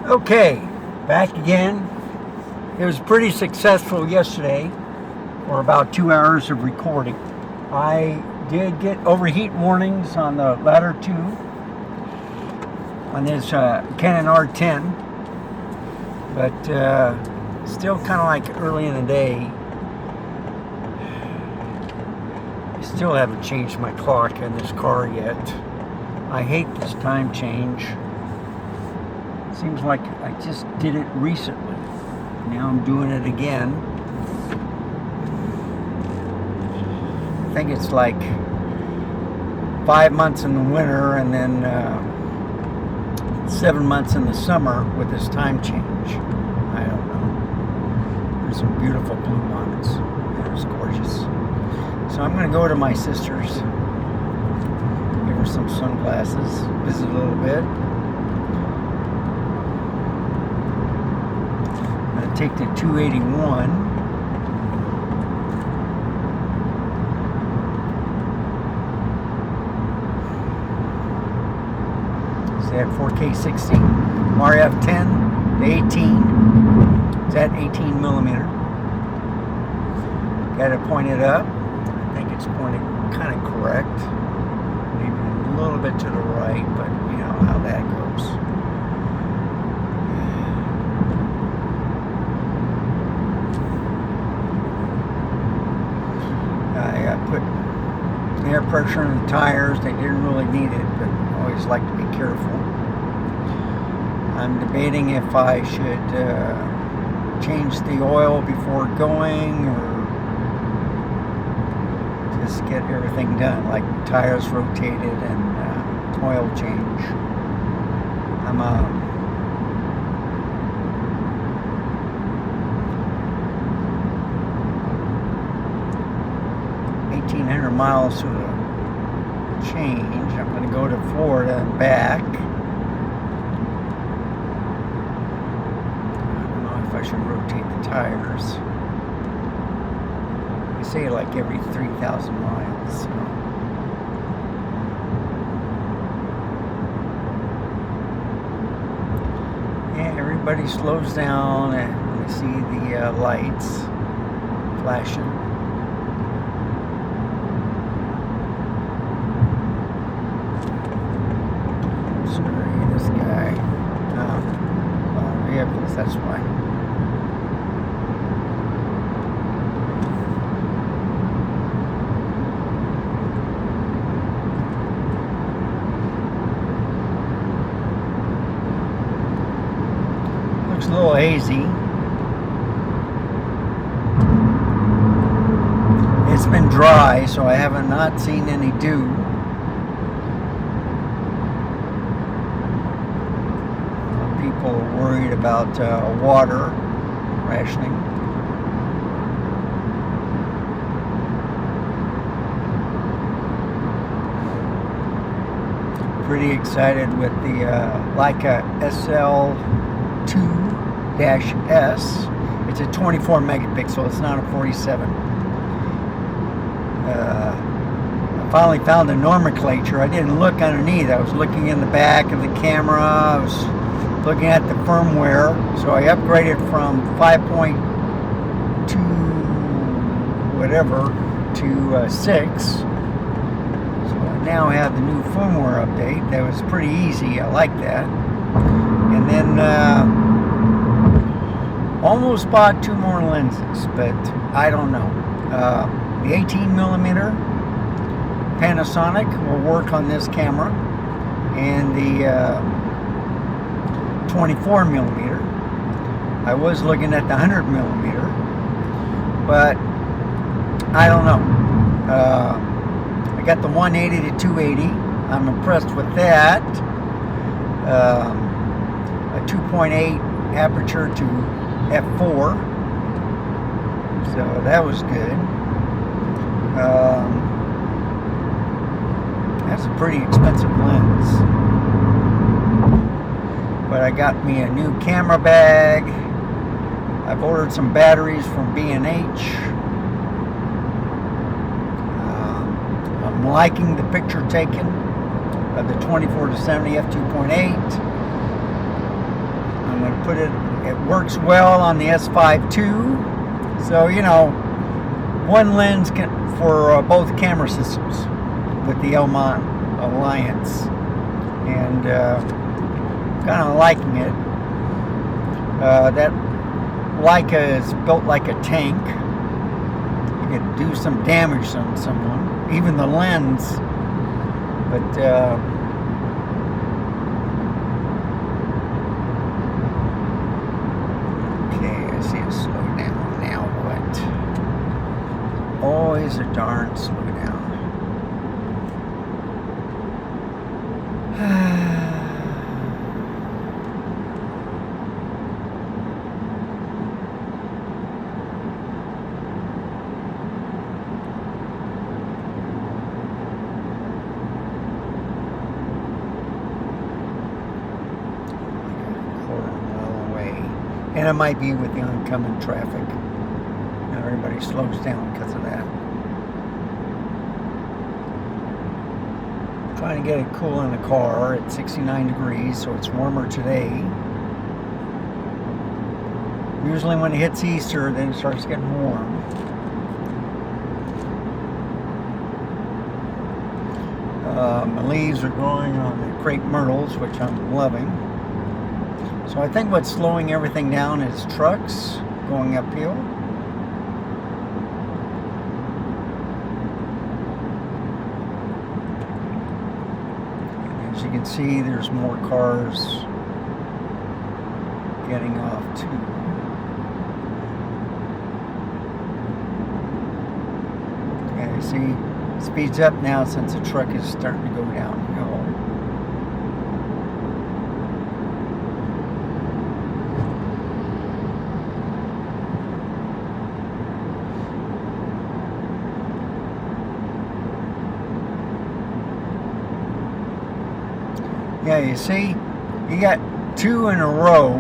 Okay, back again. It was pretty successful yesterday for about 2 hours of recording. I did get overheat warnings on the latter two on this Canon R10, but still kind of like early in the day. I still haven't changed my clock in this car yet. I hate this time change. Seems like I just did it recently. Now I'm doing it again. I think it's like 5 months in the winter and then 7 months in the summer with this time change. I don't know. There's some beautiful bloom on it. That was gorgeous. So I'm going to go to my sister's, give her some sunglasses, visit a little bit. Take the 281. Is that 4K 60? RF10 to 18. Is that 18 millimeter? Got it pointed up. I think it's pointed kind of correct. Maybe a little bit to the right, but you know how that goes. I put air pressure in the tires. They didn't really need it, but I always like to be careful. I'm debating if I should change the oil before going or just get everything done, like tires rotated and oil change. I'm 1,800 miles to change. I'm going to go to Florida and back. I don't know if I should rotate the tires. They say like every 3,000 miles. So. Yeah, everybody slows down and we see the lights flashing. This guy. Vehicles, that's why. Looks a little hazy. It's been dry, so I haven't not seen any dew. People are worried about water rationing. Pretty excited with the Leica SL2-S. It's a 24 megapixel. It's not a 47. I finally found the nomenclature. I didn't look underneath. I was looking in the back of the camera. I was looking at the firmware, so I upgraded from 5.2 whatever to 6. So I now have the new firmware update. That was pretty easy. I like that. And then almost bought 2 more lenses, but I don't know. The 18 millimeter Panasonic will work on this camera, and the 24 millimeter. I was looking at the 100 millimeter, but I don't know. I got the 180 to 280. I'm impressed with that. A 2.8 aperture to f4, so that was good. That's a pretty expensive lens. But I got me a new camera bag. I've ordered some batteries from B&H. I'm liking the picture taken of the 24 to 70 f2.8. I'm put it. It works well on the S5 too. So you know, one lens for both camera systems with the Elmont Alliance, and kind of liking it. That Leica is built like a tank. You could do some damage on someone, even the lens. But okay, I see it slow down. Now what? Always a darn slow down. And it might be with the oncoming traffic. Now everybody slows down because of that. I'm trying to get it cool in the car at 69 degrees, so it's warmer today. Usually when it hits Easter, then it starts getting warm. My leaves are growing on the crepe myrtles, which I'm loving. So I think what's slowing everything down is trucks going uphill. And as you can see, there's more cars getting off too. Yeah, you see, it speeds up now since the truck is starting to go downhill. Yeah, you see, you got two in a row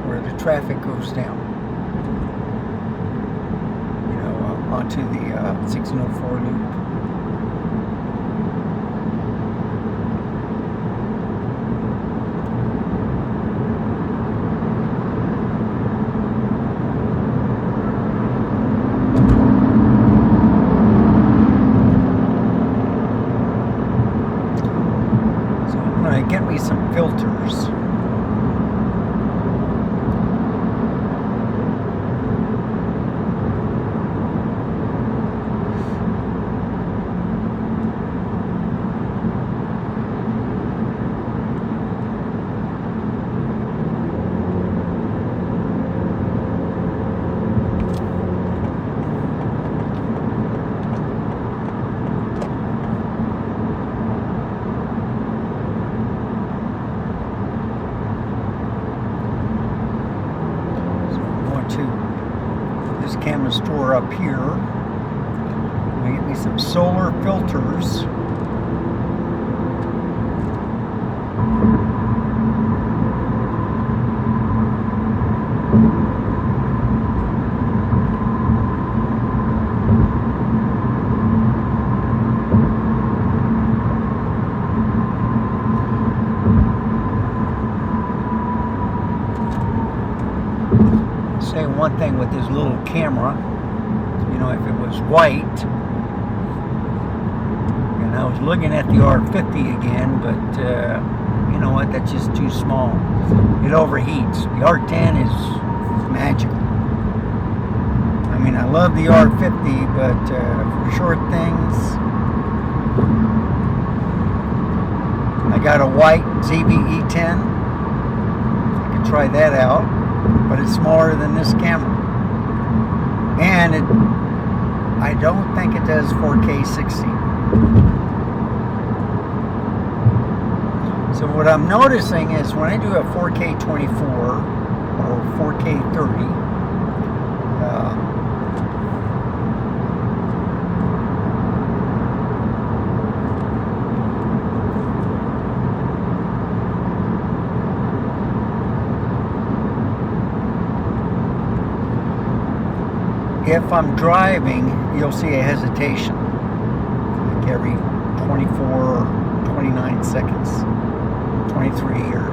where the traffic goes down, you know, onto the 1604 loop. Get me some filters. Camera store up here. I'm gonna get me some solar filters. Say one thing with this little camera, you know, if it was white, and I was looking at the R50 again, but you know what, that's just too small. It overheats. The R10 is magical. I mean, I love the R50, but for short things, I got a white ZV-E10. I could try that out. But it's smaller than this camera, and I don't think it does 4K 60. So what I'm noticing is when I do a 4K 24 or 4K 30, if I'm driving, you'll see a hesitation, like every 24, 29 seconds, 23 or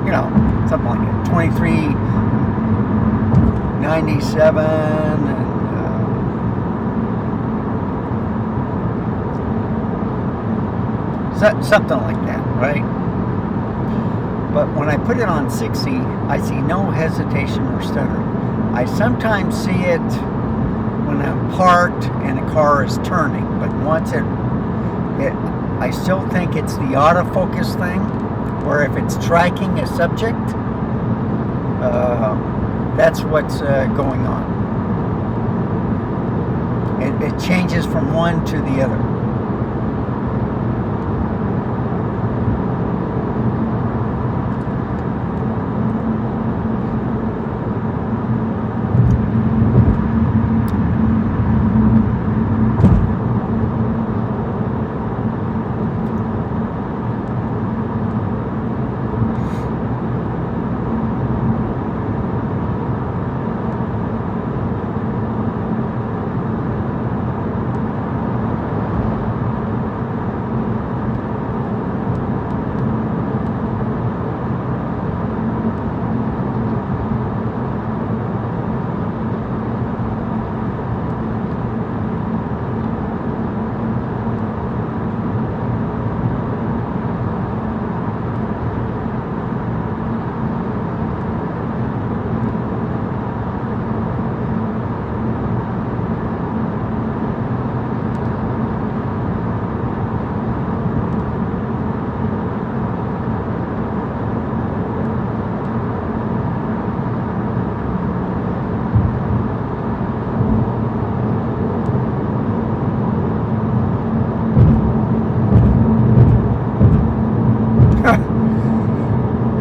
you know, something like that. 2397 and something like that, right? But when I put it on 60, I see no hesitation or stutter. I sometimes see it when I'm parked and a car is turning, but once I still think it's the autofocus thing, where if it's tracking a subject, that's what's going on. It changes from one to the other.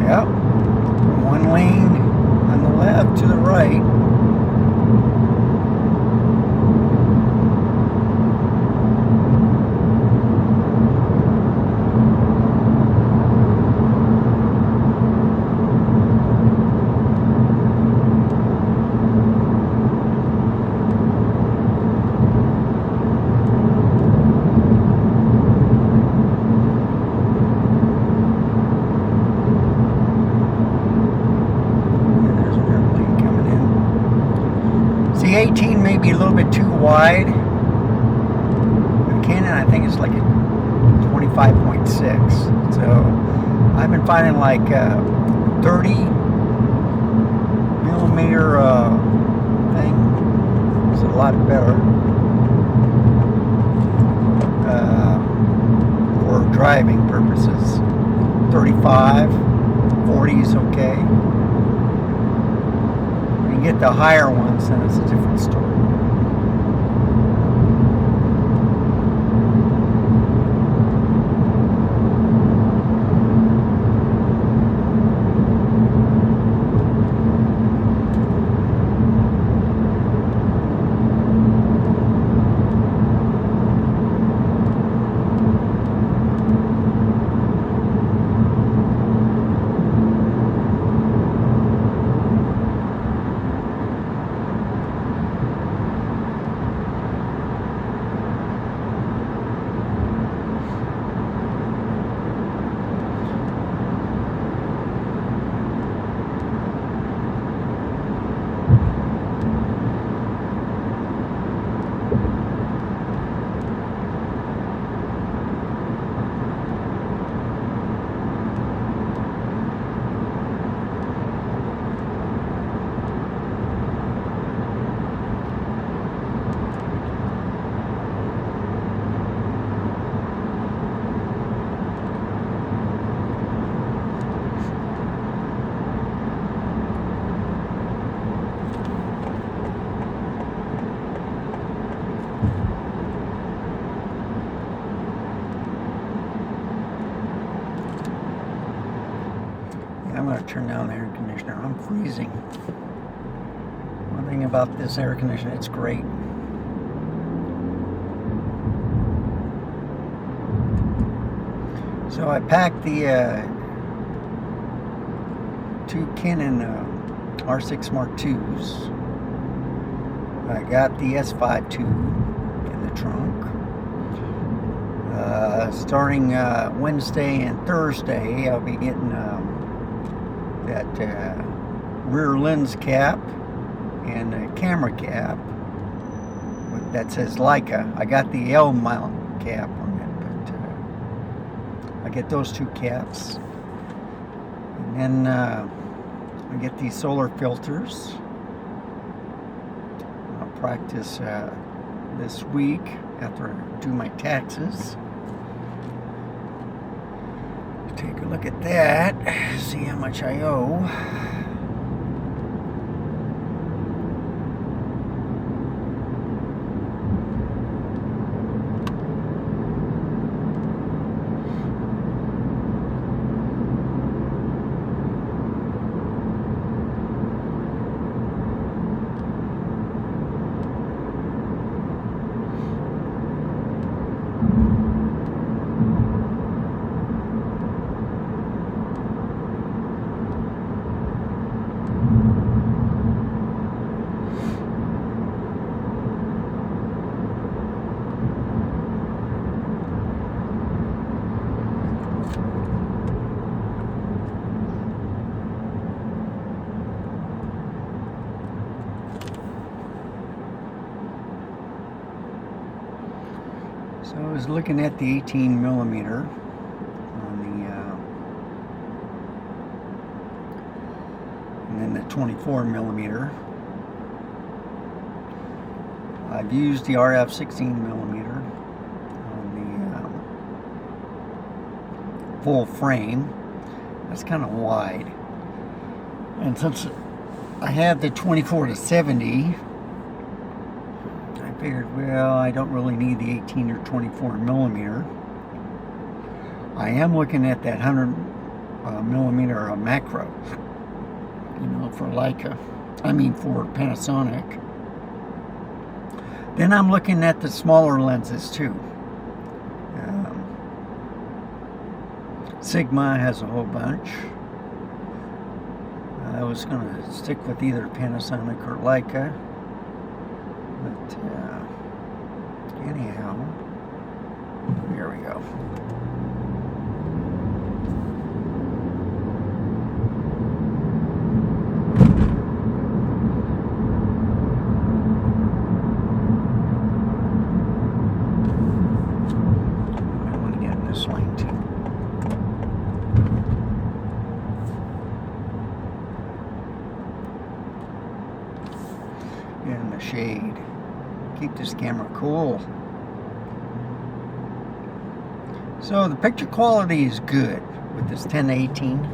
Yep. One lane on the left to the right. The 18 may be a little bit too wide. The Canon, I think, is like a 25.6. So I've been finding like 30 millimeter thing is a lot better for driving purposes. 35, 40 is okay. Get the higher ones, then it's a different story. I'm going to turn down the air conditioner. I'm freezing. One thing about this air conditioner, it's great. So I packed the two Canon R6 Mark IIs. I got the S5 II in the trunk. Starting Wednesday and Thursday, I'll be getting that rear lens cap and a camera cap that says Leica. I got the L mount cap on it, but I get those two caps. And then I get these solar filters. I'll practice this week after I do my taxes. Take a look at that, see how much I owe. So I was looking at the 18 millimeter on the, and then the 24 millimeter. I've used the RF 16 millimeter on the full frame. That's kind of wide, and since I have the 24 to 70. I figured, well, I don't really need the 18 or 24 millimeter. I am looking at that 100 millimeter macro, you know, for Leica. I mean, for Panasonic. Then I'm looking at the smaller lenses too. Sigma has a whole bunch. I was going to stick with either Panasonic or Leica. But anyhow, here we go. I want to get in this lane too. In the shade. Keep this camera cool. So the picture quality is good with this 10-18.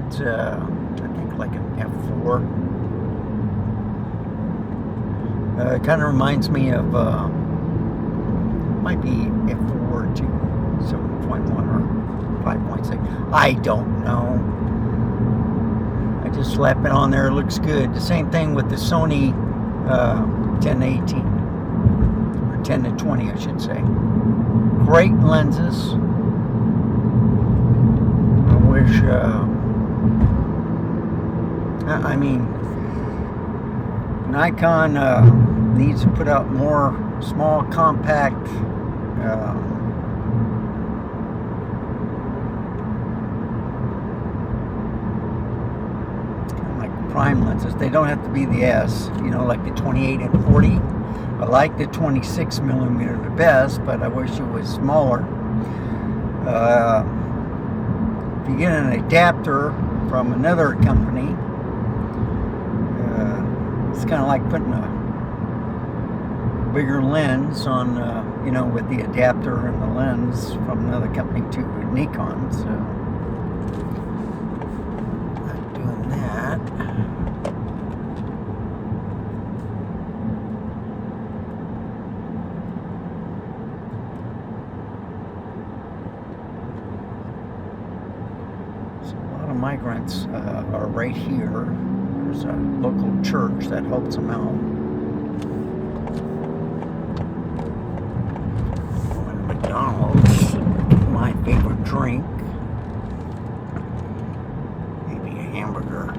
It's I think like an f4. It kind of reminds me of might be f4 to 7.1 or 5.6. I don't know. I just slap it on there. It looks good. The same thing with the Sony 10-18 or 10 to 20, I should say. Great lenses. I wish I mean, Nikon needs to put out more small compact like prime lenses. They don't have to be the S, you know, like the 28 and 40. I like the 26 millimeter the best, but I wish it was smaller. If you get an adapter from another company, it's kind of like putting a bigger lens on, you know, with the adapter and the lens from another company to Nikon. So I'm doing that. Migrants are right here. There's a local church that helps them out. Going to McDonald's, my favorite drink. Maybe a hamburger.